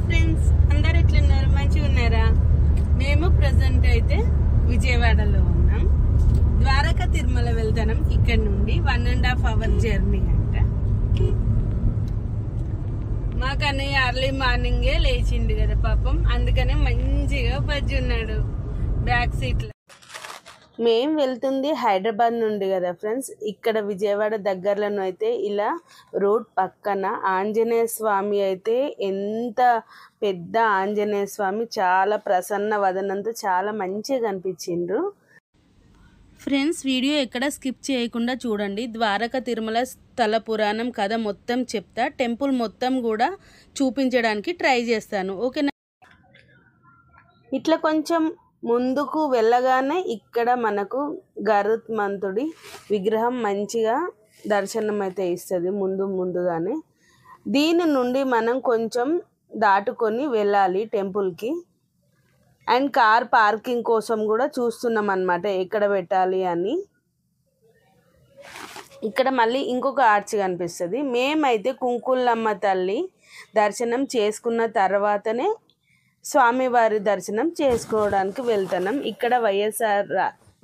Friends, అందరు ఎట్లున్నారు? మంచిగా ఉన్నారా? మేము ప్రజెంట్ అయితే విజయవాడలో ఉన్నాం. ద్వారకా తిరుమల వెళ్తాం. ఇక్కడ నుండి 1.5 hour జర్నీ అంట. మాకు అన్నయ్య అర్లీ మార్నింగే లేచిండు కదా పాపం, అందుకనే మంచిగా బజ్జి ఉన్నాడు బ్యాక్ సీట్ లో. మేము వెళ్తుంది హైదరాబాద్ నుండి కదా ఫ్రెండ్స్. ఇక్కడ విజయవాడ దగ్గరలో అయితే ఇలా రోడ్ పక్కన ఆంజనేయ స్వామి అయితే, ఎంత పెద్ద ఆంజనేయ స్వామి, చాలా ప్రసన్న వదనంతో చాలా మంచిగా కనిపించిండ్రు ఫ్రెండ్స్. వీడియో ఎక్కడ స్కిప్ చేయకుండా చూడండి. ద్వారకా తిరుమల స్థల పురాణం కథ మొత్తం చెప్తా, టెంపుల్ మొత్తం కూడా చూపించడానికి ట్రై చేస్తాను, ఓకేనా? ఇట్లా కొంచెం ముందుకు వెళ్ళగానే ఇక్కడ మనకు గరుత్మంతుడి విగ్రహం మంచిగా దర్శనం అయితే ఇస్తుంది ముందుగానే. దీని నుండి మనం కొంచెం దాటుకొని వెళ్ళాలి టెంపుల్కి. అండ్ కార్ పార్కింగ్ కోసం కూడా చూస్తున్నాం అన్నమాట, ఎక్కడ పెట్టాలి అని. ఇక్కడ మళ్ళీ ఇంకొక ఆర్చ్ కనిపిస్తుంది. మేమైతే కుంకులమ్మ తల్లి దర్శనం చేసుకున్న తర్వాతనే స్వామివారి దర్శనం చేసుకోవడానికి వెళ్తున్నాం. ఇక్కడ వైఎస్ఆర్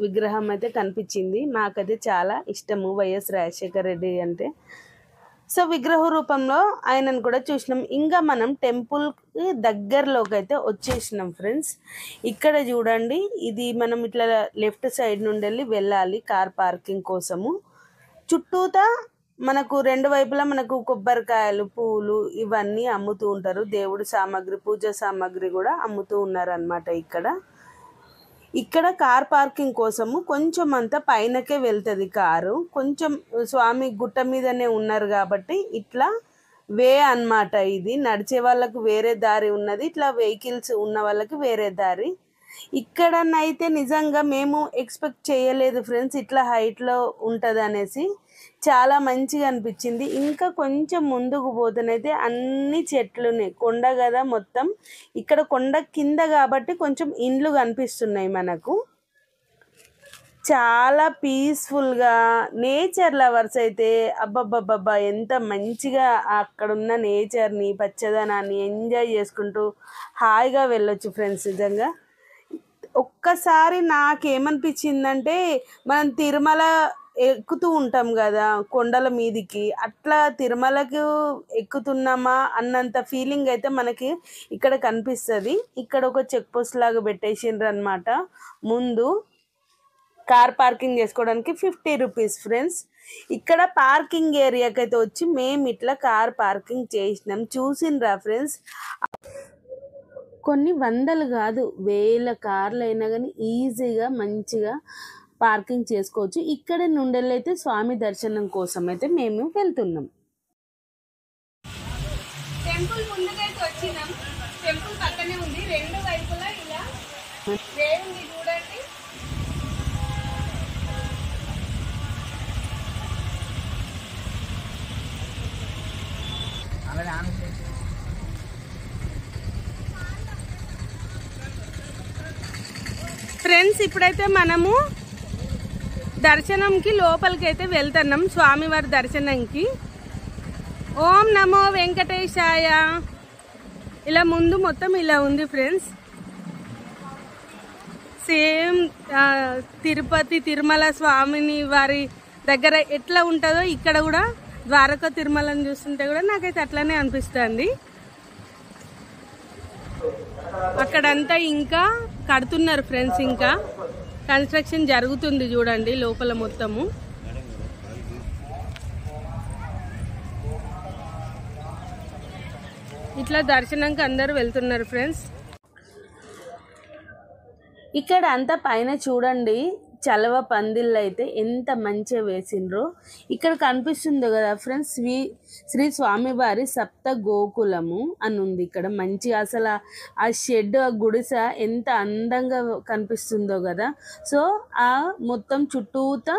విగ్రహం అయితే కనిపించింది. మాకైతే చాలా ఇష్టము వైఎస్ రాజశేఖర రెడ్డి అంటే. సో విగ్రహ రూపంలో ఆయనను కూడా చూసినాం. ఇంకా మనం టెంపుల్కి దగ్గరలోకి అయితే వచ్చేసినాం ఫ్రెండ్స్. ఇక్కడ చూడండి, ఇది మనం ఇట్లా లెఫ్ట్ సైడ్ నుండి వెళ్ళాలి కార్ పార్కింగ్ కోసము. చుట్టూతా మనకు రెండు వైపులా మనకు కొబ్బరికాయలు, పూలు ఇవన్నీ అమ్ముతూ ఉంటారు. దేవుడి సామాగ్రి, పూజ సామాగ్రి కూడా అమ్ముతూ ఉన్నారు అన్నమాట. ఇక్కడ కార్ పార్కింగ్ కోసము కొంచెం అంతా పైనకే వెళ్తుంది కారు. కొంచెం స్వామి గుట్ట మీదనే ఉన్నారు కాబట్టి ఇట్లా వే అన్నమాట. ఇది నడిచే వాళ్ళకు వేరే దారి ఉన్నది, ఇట్లా వెహికల్స్ ఉన్న వాళ్ళకి వేరే దారి. ఇక్కడనైతే నిజంగా మేము ఎక్స్పెక్ట్ చేయలేదు ఫ్రెండ్స్, ఇట్లా హైట్లో ఉంటుంది అనేసి. చాలా మంచిగా అనిపించింది. ఇంకా కొంచెం ముందుకు పోతేనైతే అన్ని చెట్లునే, కొండ కదా మొత్తం. ఇక్కడ కొండ కింద కాబట్టి కొంచెం ఇండ్లు కనిపిస్తున్నాయి మనకు. చాలా పీస్ఫుల్గా, నేచర్ లవర్స్ అయితే అబ్బబ్బబ్బబ్బా ఎంత మంచిగా అక్కడున్న నేచర్ని, పచ్చదనాన్ని ఎంజాయ్ చేసుకుంటూ హాయిగా వెళ్ళొచ్చు ఫ్రెండ్స్. నిజంగా ఒక్కసారి నాకేమనిపించిందంటే, మనం తిరుమల ఎక్కుతూ ఉంటాం కదా కొండల మీదికి, అట్లా తిరుమలకు ఎక్కుతున్నామా అన్నంత ఫీలింగ్ అయితే మనకి ఇక్కడ కనిపిస్తుంది. ఇక్కడ ఒక చెక్ పోస్ట్ లాగా పెట్టేసిండ్రు అనమాట. ముందు కార్ పార్కింగ్ చేసుకోవడానికి 50 రూపీస్ ఫ్రెండ్స్. ఇక్కడ పార్కింగ్ ఏరియాకి అయితే వచ్చి మేము ఇట్లా కార్ పార్కింగ్ చేసినాం. చూసిండ్రా ఫ్రెండ్స్, కొన్ని వందలు కాదు వేల కార్లు అయినా కానీ ఈజీగా మంచిగా పార్కింగ్ చేసుకోవచ్చు. ఇక్కడ నుండి అయితే స్వామి దర్శనం కోసం అయితే మేము వెళ్తున్నాం. టెంపుల్ ముందుకైతే వచ్చినాం. టెంపుల్ పక్కనే ఉంది, రెండు వైపులా ఇలా దేవుని చూడండి. ఫ్రెండ్స్, ఇప్పుడైతే మనము దర్శనంకి లోపలికి అయితే వెళ్తున్నాం, స్వామివారి దర్శనంకి. ఓం నమో వెంకటేశాయ. ఇలా ముందు మొత్తం ఇలా ఉంది ఫ్రెండ్స్. సేమ్ తిరుపతి తిరుమల స్వామిని వారి దగ్గర ఎట్లా ఉంటుందో ఇక్కడ కూడా ద్వారకా తిరుమలని చూస్తుంటే కూడా నాకైతే అట్లానే అనిపిస్తుంది. అక్కడంతా ఇంకా కడుతున్నారు ఫ్రెండ్స్, ఇంకా కన్స్ట్రక్షన్ జరుగుతుంది చూడండి లోపల మొత్తము. ఇట్లా దర్శనంకి అందరు వెళ్తున్నారు ఫ్రెండ్స్. ఇక్కడ అంతా పైన చూడండి, చలవ పందిళ్ళు అయితే ఎంత మంచిగా వేసిండ్రో. ఇక్కడ కనిపిస్తుంది కదా ఫ్రెండ్స్, శ్రీ స్వామివారి సప్త గోకులము అని ఉంది ఇక్కడ. మంచిగా అసలు ఆ షెడ్, ఆ గుడిసె ఎంత అందంగా కనిపిస్తుందో కదా. సో ఆ మొత్తం చుట్టూతా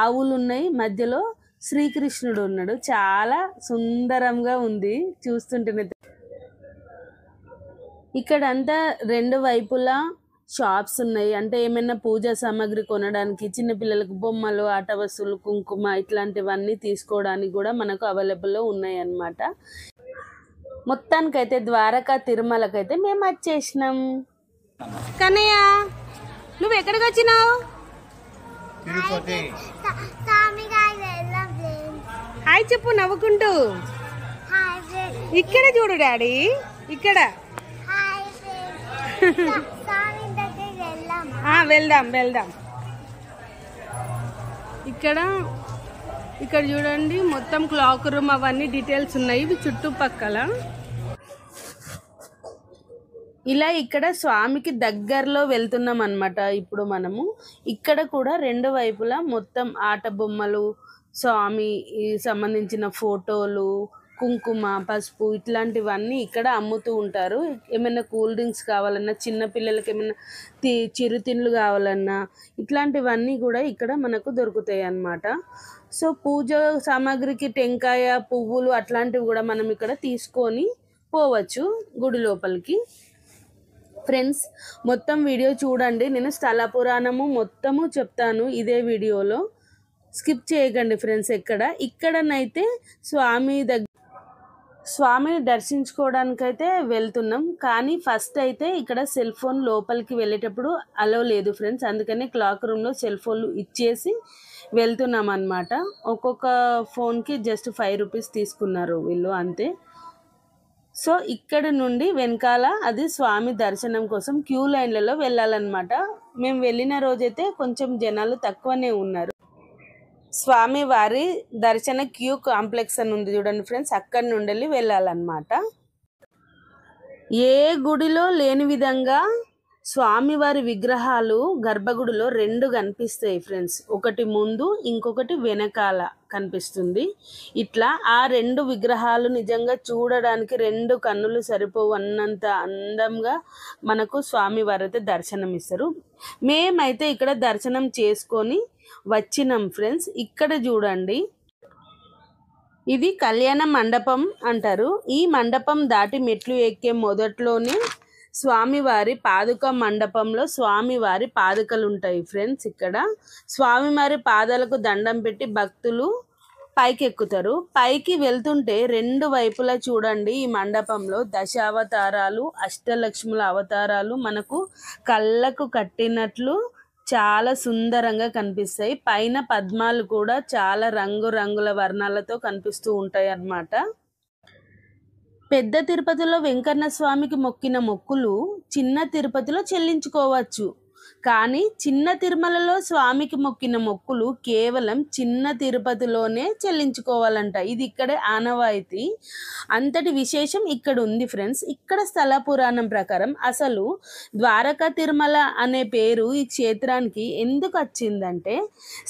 ఆవులు ఉన్నాయి, మధ్యలో శ్రీకృష్ణుడు ఉన్నాడు. చాలా సుందరంగా ఉంది చూస్తుంటేనే. ఇక్కడ అంతా రెండు వైపులా షాప్స్ ఉన్నాయి. అంటే ఏమైనా పూజా సామాగ్రి కొనడానికి, చిన్నపిల్లలకు బొమ్మలు, ఆట వస్తువులు, కుంకుమ ఇట్లాంటివన్నీ తీసుకోవడానికి కూడా మనకు అవైలబుల్లో ఉన్నాయి అన్నమాట. మొత్తానికైతే ద్వారకా తిరుమలకైతే మేము వచ్చేసినాం. కన్నయ్య నువ్వు ఎక్కడికి వచ్చినావు? హాయ్ చెప్పు నవ్వుకుంటూ. ఇక్కడ చూడు డాడీ, ఇక్కడ వెళ్దాం వెళ్దాం. ఇక్కడ చూడండి మొత్తం క్లాక్ రూమ్ అవన్నీ డీటెయిల్స్ ఉన్నాయి ఇవి చుట్టుపక్కల. ఇలా ఇక్కడ స్వామికి దగ్గరలో వెళ్తున్నాం అన్నమాట. ఇప్పుడు మనము ఇక్కడ కూడా రెండు వైపులా మొత్తం ఆట బొమ్మలు, స్వామి సంబంధించిన ఫోటోలు, కుంకుమ, పసుపు ఇట్లాంటివన్నీ ఇక్కడ అమ్ముతూ ఉంటారు. ఏమైనా కూల్ డ్రింక్స్ కావాలన్నా, చిన్నపిల్లలకి ఏమైనా చిరుతిండ్లు కావాలన్నా ఇట్లాంటివన్నీ కూడా ఇక్కడ మనకు దొరుకుతాయి అన్నమాట. సో పూజ సామాగ్రికి టెంకాయ, పువ్వులు అట్లాంటివి కూడా మనం ఇక్కడ తీసుకొని పోవచ్చు గుడి లోపలికి. ఫ్రెండ్స్ మొత్తం వీడియో చూడండి. నేను స్థల పురాణము మొత్తము చెప్తాను ఇదే వీడియోలో, స్కిప్ చేయకండి ఫ్రెండ్స్. ఇక్కడనైతే స్వామిని దర్శించుకోవడానికైతే వెళ్తున్నాం. కానీ ఫస్ట్ అయితే ఇక్కడ సెల్ ఫోన్ లోపలికి వెళ్ళేటప్పుడు అలో లేదు ఫ్రెండ్స్. అందుకని క్లాక్ రూమ్లో సెల్ ఫోన్లు ఇచ్చేసి వెళ్తున్నాం అన్నమాట. ఒక్కొక్క ఫోన్కి జస్ట్ 5 రూపీస్ తీసుకున్నారు వీళ్ళు, అంతే. సో ఇక్కడ నుండి వెనకాల అది స్వామి దర్శనం కోసం క్యూ లైన్లలో వెళ్ళాలన్నమాట. మేము వెళ్ళిన రోజైతే కొంచెం జనాలు తక్కువనే ఉన్నారు. స్వామి వారి దర్శన క్యూ కాంప్లెక్స్ అని ఉంది చూడండి ఫ్రెండ్స్, అక్కడి నుండి వెళ్ళాలన్నమాట. ఏ గుడిలో లేని విధంగా స్వామివారి విగ్రహాలు గర్భగుడిలో 2 కనిపిస్తాయి ఫ్రెండ్స్. ఒకటి ముందు, ఇంకొకటి వెనకాల కనిపిస్తుంది. ఇట్లా ఆ 2 విగ్రహాలు నిజంగా చూడడానికి 2 కన్నులు సరిపోవన్నంత అందంగా మనకు స్వామివారు అయితే దర్శనం ఇస్తారు. మేమైతే ఇక్కడ దర్శనం చేసుకొని వచ్చినాం ఫ్రెండ్స్. ఇక్కడ చూడండి, ఇది కళ్యాణ మండపం అంటారు. ఈ మండపం దాటి మెట్లు ఎక్కే మొదట్లోనే స్వామివారి పాదుక మండపంలో స్వామివారి పాదుకలు ఉంటాయి ఫ్రెండ్స్. ఇక్కడ స్వామివారి పాదాలకు దండం పెట్టి భక్తులు పైకి ఎక్కుతారు. పైకి వెళ్తుంటే 2 వైపులా చూడండి ఈ మండపంలో దశావతారాలు, అష్టలక్ష్ముల అవతారాలు మనకు కళ్ళకు కట్టినట్లు చాలా సుందరంగా కనిపిస్తాయి. పైన పద్మాలు కూడా చాలా రంగురంగుల వర్ణాలతో కనిపిస్తూ ఉంటాయి అన్నమాట. పెద్ద తిరుపతిలో వెంకన్న స్వామికి మొక్కిన మొక్కులు చిన్న తిరుపతిలో చెల్లించుకోవచ్చు. కానీ చిన్న తిరుమలలో స్వామికి మొక్కిన మొక్కులు కేవలం చిన్న తిరుపతిలోనే చెల్లించుకోవాలంట. ఇది ఇక్కడే ఆనవాయితీ. అంతటి విశేషం ఇక్కడ ఉంది ఫ్రెండ్స్. ఇక్కడ స్థల పురాణం ప్రకారం అసలు ద్వారకా తిరుమల అనే పేరు ఈ క్షేత్రానికి ఎందుకు వచ్చిందంటే,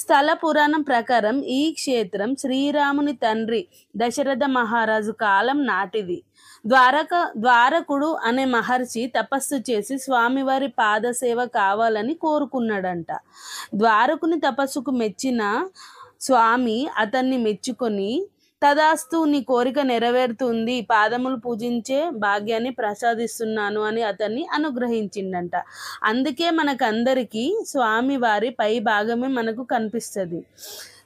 స్థల పురాణం ప్రకారం ఈ క్షేత్రం శ్రీరాముని తండ్రి దశరథ మహారాజు కాలం నాటిది. ద్వారకుడు అనే మహర్షి తపస్సు చేసి స్వామివారి పాదసేవ కావాలని కోరుకున్నాడంట. ద్వారకుని తపస్సుకు మెచ్చిన స్వామి అతన్ని మెచ్చుకొని, తదాస్తు నీ కోరిక నెరవేరుతుంది, పాదములు పూజించే భాగ్యాన్ని ప్రసాదిస్తున్నాను అని అతన్ని అనుగ్రహించిండంట. అందుకే మనకందరికీ స్వామివారి పై భాగమే మనకు కనిపిస్తుంది.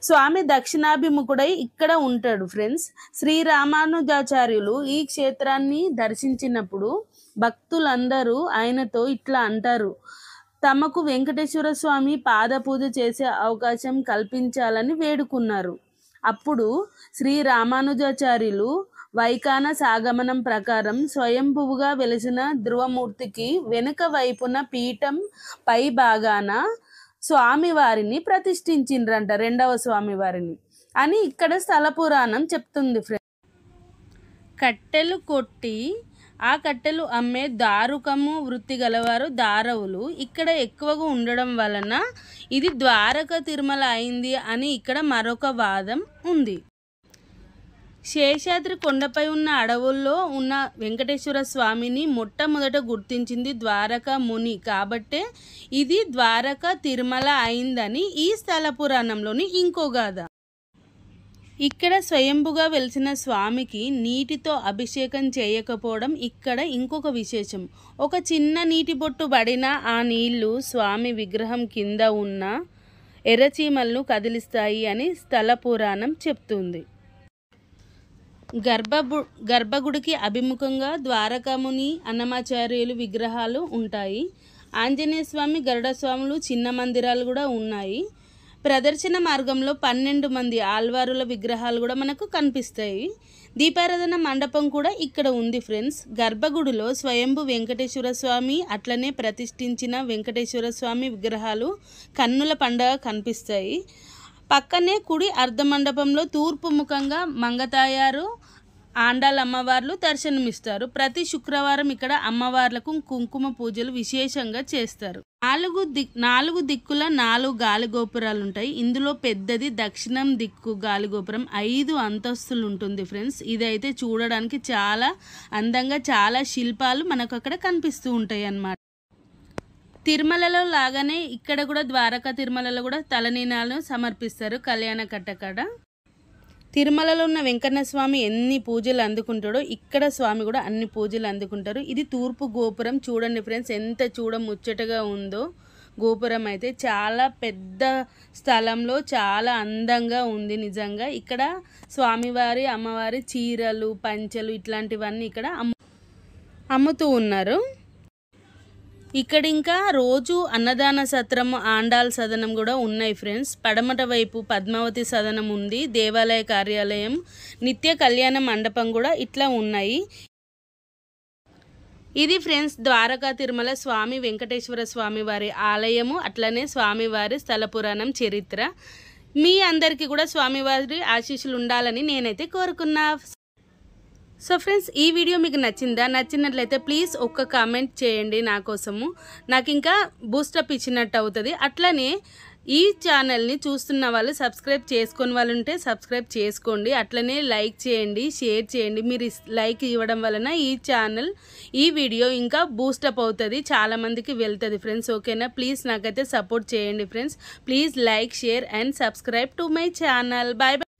స్వామి దక్షిణాభిముఖుడై ఇక్కడ ఉంటాడు ఫ్రెండ్స్. శ్రీ రామానుజాచార్యులు ఈ క్షేత్రాన్ని దర్శించినప్పుడు భక్తులందరూ ఆయనతో ఇట్లా అంటారు, తమకు వెంకటేశ్వర స్వామి పాద పూజ చేసే అవకాశం కల్పించాలని వేడుకున్నారు. అప్పుడు శ్రీ రామానుజాచార్యులు వైఖాన సాగమనం ప్రకారం స్వయంభువుగా వెలిసిన ధ్రువమూర్తికి వెనుక వైపున పీఠం పై భాగాన స్వామివారిని ప్రతిష్ఠించిండ్రంట, 2వ స్వామివారిని అని ఇక్కడ స్థల పురాణం చెప్తుంది ఫ్రెండ్స్. కట్టెలు కొట్టి ఆ కట్టెలు అమ్మే దారుకము వృత్తి గలవారు దారవులు ఇక్కడ ఎక్కువగా ఉండడం వలన ఇది ద్వారకా తిరుమల అయింది అని ఇక్కడ మరొక వాదం ఉంది. శేషాద్రి కొండపై ఉన్న అడవుల్లో ఉన్న వెంకటేశ్వర స్వామిని మొట్టమొదట గుర్తించింది ద్వారకా ముని కాబట్టే ఇది ద్వారకా తిరుమల అయిందని ఈ స్థల పురాణంలోని ఇంకో గాథ. ఇక్కడ స్వయంభుగా వెలిసిన స్వామికి నీటితో అభిషేకం చేయకపోవడం ఇక్కడ ఇంకొక విశేషం. ఒక చిన్న నీటి బొట్టు పడిన ఆ నీళ్లు స్వామి విగ్రహం కింద ఉన్న ఎర్రచీమలను కదిలిస్తాయి అని స్థల పురాణం చెప్తుంది. గర్భగుడికి అభిముఖంగా ద్వారకాముని అన్నమాచార్యులు విగ్రహాలు ఉంటాయి. ఆంజనేయ స్వామి, గరుడ స్వాములు చిన్న మందిరాలు కూడా ఉన్నాయి. ప్రదర్శన మార్గంలో 12 మంది ఆల్వారుల విగ్రహాలు కూడా మనకు కనిపిస్తాయి. దీపారాధన మండపం కూడా ఇక్కడ ఉంది ఫ్రెండ్స్. గర్భగుడిలో స్వయంభు వెంకటేశ్వర స్వామి అట్లనే ప్రతిష్ఠించిన వెంకటేశ్వర స్వామి విగ్రహాలు కన్నుల పండుగ కనిపిస్తాయి. పక్కనే కుడి అర్ధ మండపంలో తూర్పు ముఖంగా మంగతాయారు ఆండాల్ అమ్మవార్లు దర్శనమిస్తారు. ప్రతి శుక్రవారం ఇక్కడ అమ్మవార్లకు కుంకుమ పూజలు విశేషంగా చేస్తారు. నాలుగు దిక్కుల 4 గాలిగోపురాలు ఉంటాయి. ఇందులో పెద్దది దక్షిణం దిక్కు గాలిగోపురం 5 అంతస్తులు ఉంటుంది ఫ్రెండ్స్. ఇదైతే చూడడానికి చాలా అందంగా చాలా శిల్పాలు మనకు అక్కడ కనిపిస్తూ ఉంటాయి అన్నమాట. తిరుమలలో లాగానే ఇక్కడ కూడా ద్వారకా తిరుమలలో కూడా తలనీనాలను సమర్పిస్తారు కళ్యాణ కట్టకాడ. తిరుమలలో ఉన్న వెంకన్న స్వామి ఎన్ని పూజలు అందుకుంటాడో ఇక్కడ స్వామి కూడా అన్ని పూజలు అందుకుంటారు. ఇది తూర్పు గోపురం. చూడండి ఫ్రెండ్స్ ఎంత ముచ్చటగా ఉందో. గోపురం అయితే చాలా పెద్ద స్థలంలో చాలా అందంగా ఉంది నిజంగా. ఇక్కడ స్వామివారి అమ్మవారి చీరలు పంచెలు ఇట్లాంటివన్నీ ఇక్కడ అమ్ముతూ ఉన్నారు. ఇక్కడ ఇంకా రోజు అన్నదాన సత్రం ఆండాల్ సదనం కూడా ఉన్నాయి ఫ్రెండ్స్. పడమట వైపు పద్మావతి సదనం ఉంది, దేవాలయ కార్యాలయం, నిత్య కళ్యాణ మండపం కూడా ఇట్లా ఉన్నాయి. ఇది ఫ్రెండ్స్ ద్వారకా తిరుమల స్వామి వెంకటేశ్వర స్వామి వారి ఆలయము, అట్లనే స్వామివారి స్థల పురాణం చరిత్ర. మీ అందరికీ కూడా స్వామివారి ఆశీస్సులు ఉండాలని నేనైతే కోరుకున్నా. సో ఫ్రెండ్స్ ఈ వీడియో మీకు నచ్చిందా? నచ్చినట్లయితే ప్లీజ్ ఒక్క కామెంట్ చేయండి నా కోసము. నాకు ఇంకా బూస్టప్ ఇచ్చినట్టు అవుతుంది. అట్లనే ఈ ఛానల్ని చూస్తున్న వాళ్ళు సబ్స్క్రైబ్ చేసుకొని వాళ్ళు ఉంటే సబ్స్క్రైబ్ చేసుకోండి. అట్లనే లైక్ చేయండి, షేర్ చేయండి. మీరు లైక్ ఇవ్వడం వలన ఈ ఛానల్ ఈ వీడియో ఇంకా బూస్టప్ అవుతుంది, చాలామందికి వెళ్తుంది ఫ్రెండ్స్. ఓకేనా? ప్లీజ్ నాకైతే సపోర్ట్ చేయండి friends. Please like, share and subscribe to my channel. Bye bye.